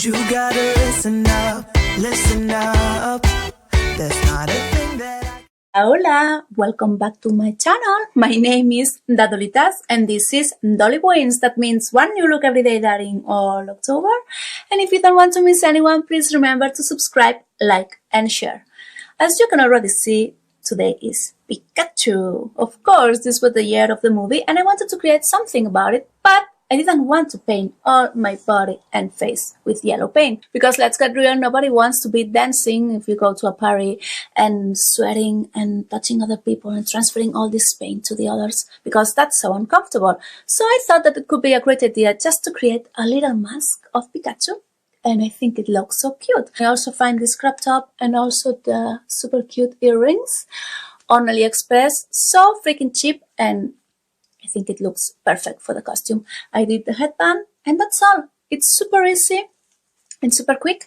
You gotta listen up, listen up. There's not a thing that I... Hola, welcome back to my channel. My name is DADOLLITAZ and this is DOLLIWEENZ. That means one new look every day during all October. And if you don't want to miss anyone, please remember to subscribe, like and share. As you can already see, today is Pikachu. Of course, this was the year of the movie and I wanted to create something about it, but I didn't want to paint all my body and face with yellow paint because let's get real, nobody wants to be dancing if you go to a party and sweating and touching other people and transferring all this paint to the others because that's so uncomfortable. So I thought that it could be a great idea just to create a little mask of Pikachu. And I think it looks so cute. I also find this crop top and also the super cute earrings on Aliexpress. So freaking cheap and I think it looks perfect for the costume. I did the headband and that's all. It's super easy and super quick.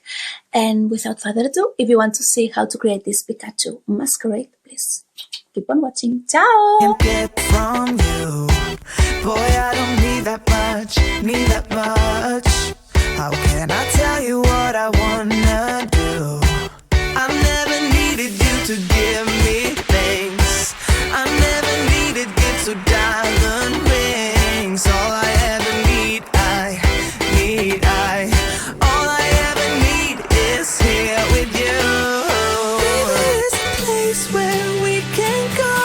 And without further ado, if you want to see how to create this Pikachu masquerade, please keep on watching. Ciao! Can't get from you. Boy, I don't need that much. How can I tell you what I wanna do? I never needed you to give me things. I never needed gifts or diamond rings. All I ever need, all I ever need is here with you. There's a place where we can go,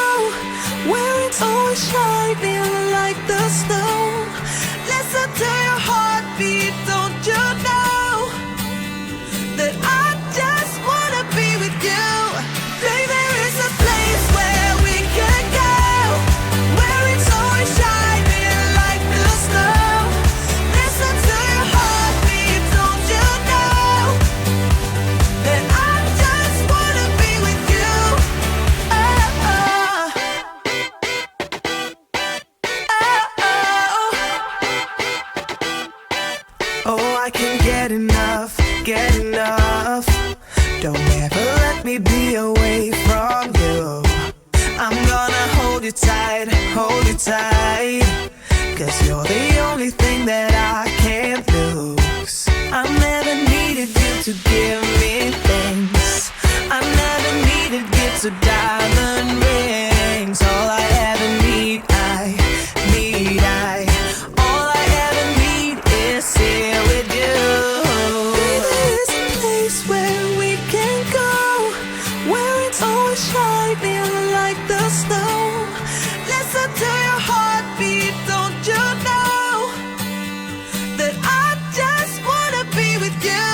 where it's always shining like the snow. Listen to your heartbeat, don't you know that I just wanna be with you? Baby, there is a place where we can go, where it's always shining like the snow. Listen to your heartbeat, don't you know that I just wanna be with you? Oh, oh, I can't get enough. Don't ever let me be away from you. I'm gonna hold you tight, cause you're the only thing that I can't lose. I never needed you to give me things. I never needed gifts or diamond rings. All I ever need, all I ever need is here with you. There's a place where we can go, where it's always shining like the snow. Listen to your heartbeat, don't you know that I just wanna be with you?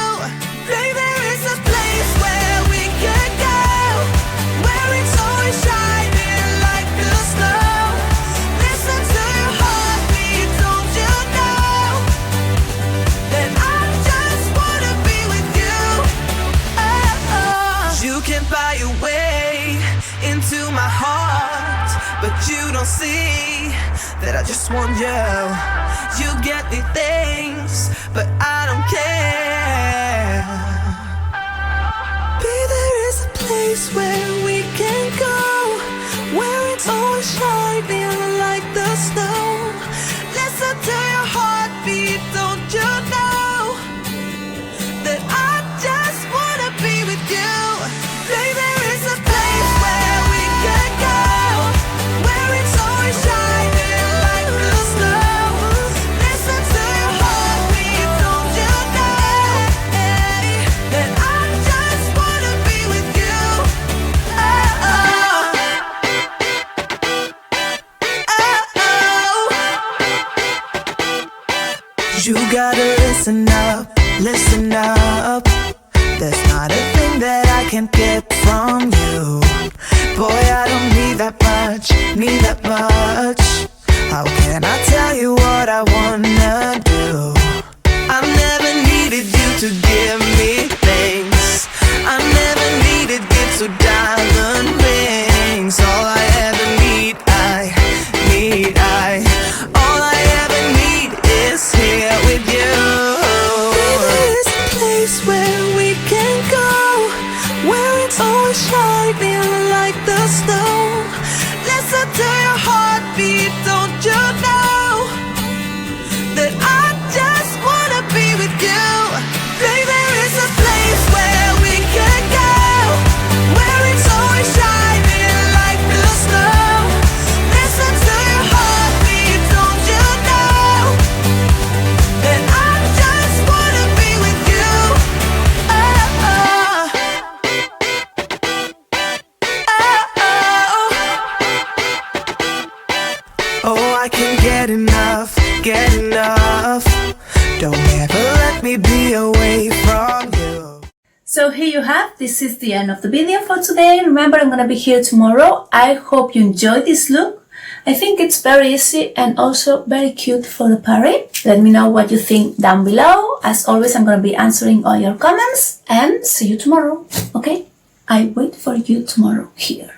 Baby, there is a place where we can go, where it's always shining like the snow. Listen to your heartbeat, don't you know that I just wanna be with you? Oh. You can buy your way into my heart, but you don't see that I just want you. You get me things, but I don't care. Baby, there is a place where we can go, where it's always shining like the snow. Listen to your heartbeat, don't you know that I just wanna be with you? Baby, there is a place where we can go, where it's always shining like the snow. Listen to your heartbeat, don't you know that I just wanna be with you? Oh, oh. You gotta listen up. There's not a thing that I can't get from you. Boy, I don't need that much. How can I tell you what I wanna do? I never needed you to give me things. I never needed gifts or diamond rings. All I ever need, all I ever need is here with you. There's a place where we can go, where it's always shining like the snow. Listen to your heartbeat, don't you know get enough, get enough. Don't ever let me be away from you. So here you have, this is the end of the video for today. Remember, I'm gonna be here tomorrow. I hope you enjoyed this look. I think it's very easy and also very cute for a party. Let me know what you think down below. As always, I'm gonna be answering all your comments and see you tomorrow, okay? I wait for you tomorrow here.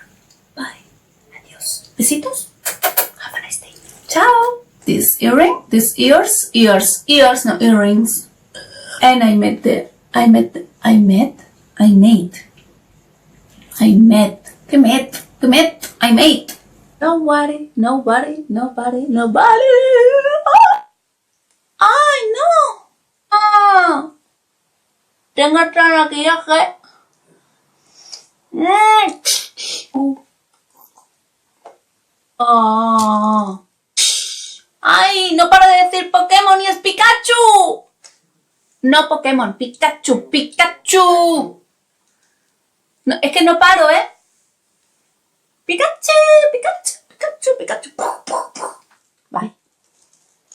Bye. Adios. Besitos. Have a nice day. Ciao. This earring, these ears, no earrings. And I made. Nobody. Ay, no. Tengo otra maquillaje. Ay, no paro de decir Pokémon y es Pikachu. No Pokémon, Pikachu. No, es que no paro, ¿eh? Pikachu.